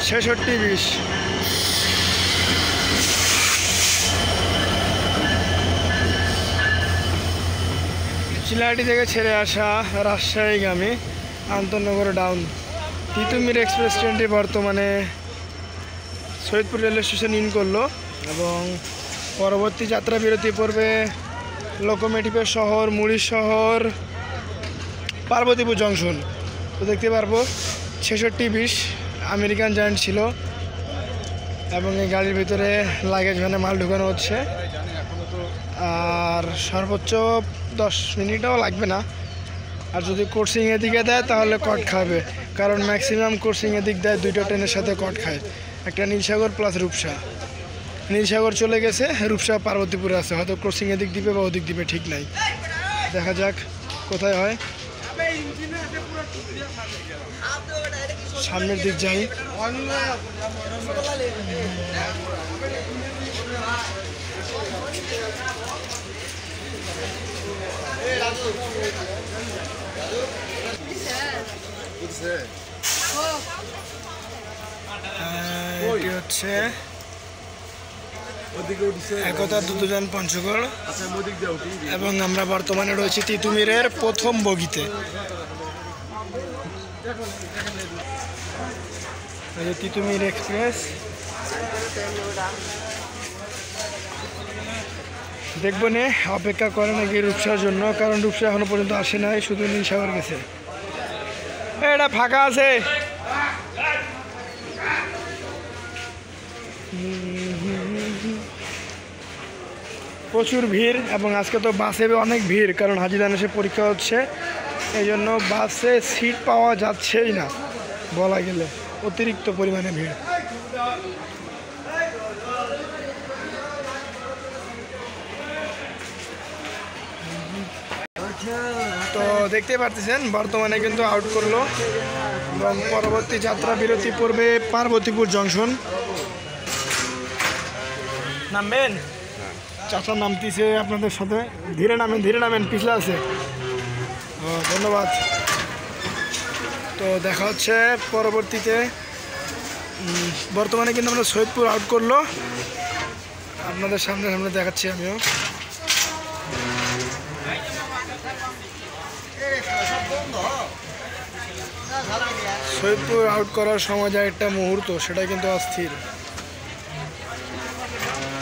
6620। চিলাহাটি থেকে ছেড়ে আসা রাজশাহীগামী আন্তনগর ডাউন তিতুমির এক্সপ্রেস ট্রেনটি বর্তমানে সৈয়দপুর রেলওয়ে স্টেশন ইন করলো এবং পরবর্তী যাত্রা বিরতি পড়বে লোকোমোটিভের শহর, মুড়ির শহর, পার্বতীপুর জংশন। তো দেখতে পারবো 6620 আমেরিকান জায়ান্ট ছিল এবং এই গাড়ির ভিতরে লাগেজ ভ্যানে মাল ঢুকানো হচ্ছে। আর সর্বোচ্চ 10 মিনিটও লাগবে না। আর যদি কোর্সিং এদিকে দেয় তাহলে কট খাবে, কারণ ম্যাক্সিমাম কোর্সিং এদিক দেয়, দুইটা ট্রেনের সাথে কট খায়, একটা নীলসাগর প্লাস রূপসা। নীলসাগর চলে গেছে, রূপসা পার্বতীপুরে আছে, হয়তো ক্রসিং এদিক দিবে বা ওদিক দিবে, ঠিক নাই। দেখা যাক কোথায় হয়। সামনের দিক যাই। এটি হচ্ছে একতা দুধযান পঞ্চগড় এবং আমরা বর্তমানে রয়েছি তিতুমিরের প্রথম বগিতে। তিতুমির এক্সপ্রেস দেখবো নে, অপেক্ষা করে নাকি রূপসার জন্য, কারণ রূপসা এখনো পর্যন্ত আসে নাই, শুধু নীলসাগর গেছে। এটা ফাঁকা আছে। প্রচুর ভিড় এবং আজকে তো বাসে অনেক ভিড়, কারণ হাজী দানেশের পরীক্ষা হচ্ছে, এই জন্য বাসে সিট পাওয়া যাচ্ছেই না বলা গেলে, অতিরিক্ত পরিমাণে ভিড়। তো দেখতে পারতেছেন বর্তমানে কিন্তু আউট করলো এবং পরবর্তী যাত্রা বিরতি পড়বে পার্বতীপুর জংশন। নামবেন? চাচা নামতিছে আপনাদের সাথে, ধীরে নামেন, ধীরে নামেন, পিছলে আছে। ধন্যবাদ। তো দেখা হচ্ছে পরবর্তীতে। বর্তমানে কিন্তু আমরা সৈয়দপুর আউট করলো, আপনাদের সামনে সামনে দেখাচ্ছি আমিও। সৈয়দপুর আউট করার সময় যা একটা মুহূর্ত, সেটা কিন্তু অস্থির,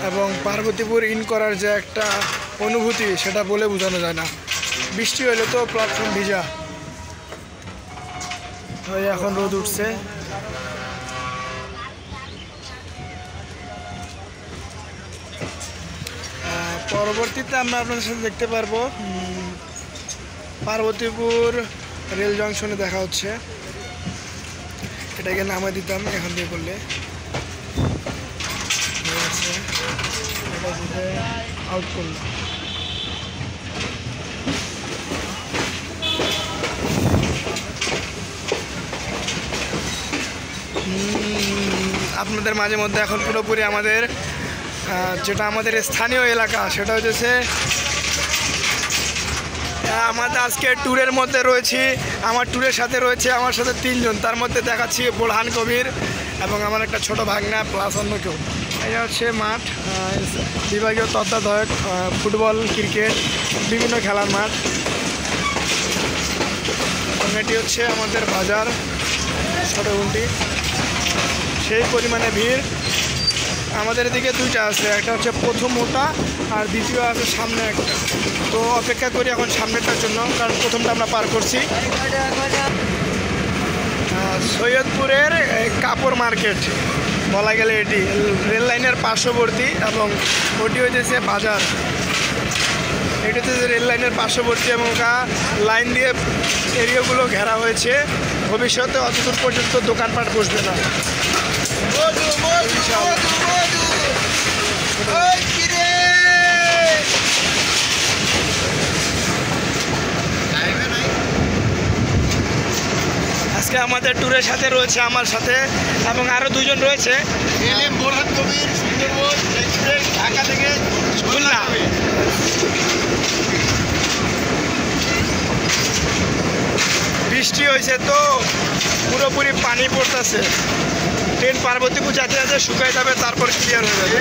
এবং পার্বতীপুর ইন করার যে একটা অনুভূতি, সেটা বলে বোঝানো যায় না। বৃষ্টি হলে তো প্ল্যাটফর্ম ভিজা, এখন রোদ উঠছে। পরবর্তীতে আমরা আপনাদের সাথে দেখতে পারবো পার্বতীপুর রেল জংশনে দেখা হচ্ছে। এটাকে নামা দিতাম এখান দিয়ে করলে, আউট করলো। আপনাদের মাঝে মধ্যে এখন পুরোপুরি আমাদের যেটা আমাদের স্থানীয় এলাকা, সেটা হচ্ছে আমাদের আজকে ট্যুরের মধ্যে রয়েছি। আমার ট্যুরের সাথে রয়েছে আমার সাথে 3 জন, তার মধ্যে দেখাচ্ছি বোরহান কবির এবং আমার একটা ছোট ভাগনা প্লাস অন্য কেউ। এটা হচ্ছে মাঠ, বিভাগীয় তত্ত্বাবধায়ক, ফুটবল, ক্রিকেট, বিভিন্ন খেলার মাঠ। এবং এটি হচ্ছে আমাদের বাজার ছোটগুন্টি। সেই পরিমাণে ভিড়। আমাদের এদিকে দুইটা আছে, একটা হচ্ছে প্রথম ওটা আর দ্বিতীয় আছে সামনে একটা। তো অপেক্ষা করি এখন সামনেটার জন্য, কারণ প্রথমটা আমরা পার করছি। সৈয়দপুরের কাপড় মার্কেট বলা গেলে এটি রেল লাইনের পার্শ্ববর্তী, এবং ওটি হচ্ছে বাজার। এটি হচ্ছে রেল লাইনের পার্শ্ববর্তী এবং লাইন দিয়ে এরিয়াগুলো ঘেরা হয়েছে। ভবিষ্যতে অতদূর পর্যন্ত দোকানপাট বসবে না। আজকে আমাদের ট্যুরের সাথে রয়েছে আমার সাথে এবং আরও 2 জন রয়েছে। বোরহান কবির, সুন্দরবন এক্সপ্রেস, ঢাকা থেকে খুলনা। বৃষ্টি হয়েছে তো পুরোপুরি পানি পড়তেছে। ট্রেন পার্বতীপুর যেতে যেতে শুকায় যাবে, তারপর ক্লিয়ার হয়ে যাবে।